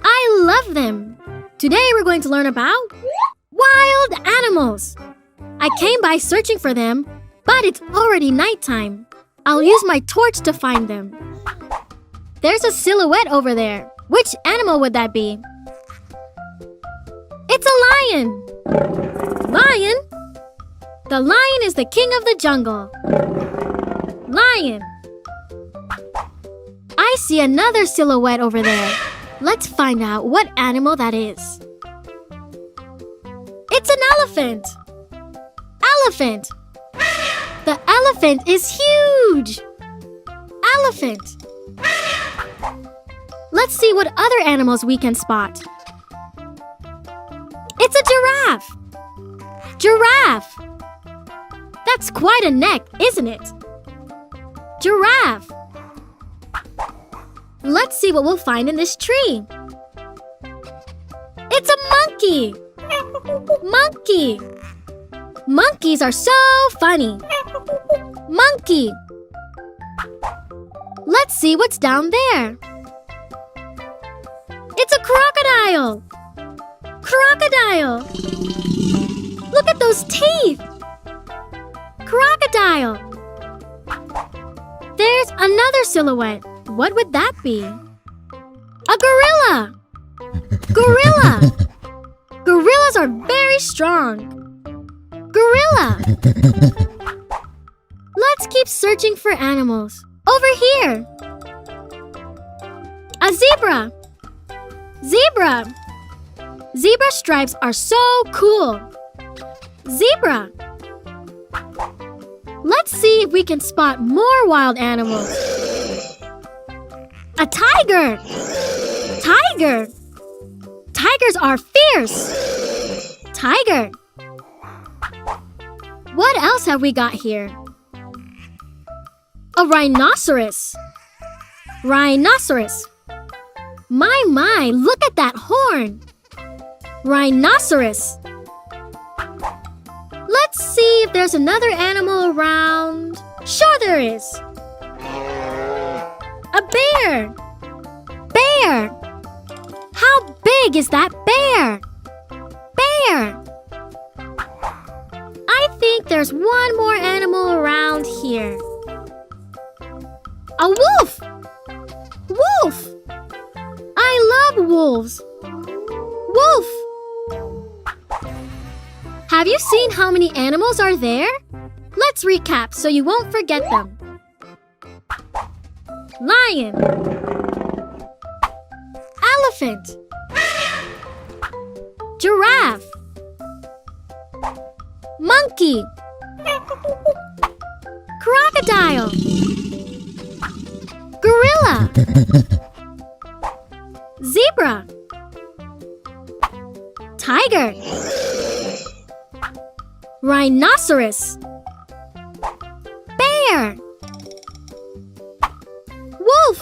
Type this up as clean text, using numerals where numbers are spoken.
I love them. Today we're going to learn about wild animals. I came by searching for them, but it's already nighttime. I'll use my torch to find them. There's a silhouette over there. Which animal would that be? It's a lion. Lion? The lion is the king of the jungle. Lion. I see another silhouette over there. Let's find out what animal that is. It's an elephant. Elephant. The elephant is huge. Elephant. Let's see what other animals we can spot. It's a giraffe. Giraffe. That's quite a neck, isn't it? Giraffe. Let's see what we'll find in this tree. It's a monkey. Monkey. Monkeys are so funny. Monkey. Let's see what's down there. It's a crocodile. Crocodile. Look at those teeth. Crocodile. There's another silhouette. What would that be? A gorilla. Gorilla. Gorillas are very strong. Gorilla. Let's keep searching for animals. Over here. A zebra. Zebra. Zebra stripes are so cool. Zebra. Let's see if we can spot more wild animals. A tiger. Tiger. Tigers are fierce. Tiger. What else have we got here? A rhinoceros. Rhinoceros. My, look at that horn. Rhinoceros. Let's see if there's another animal around. Sure there is. A bear. Bear. How big is that bear? Bear. I think there's one more animal around here. A wolf. Wolf. I love wolves. Wolf. Have you seen how many animals are there? Let's recap so you won't forget them. Lion. Elephant. Giraffe. Monkey. Crocodile. Gorilla. Zebra. Tiger. Rhinoceros. Bear. Wolf.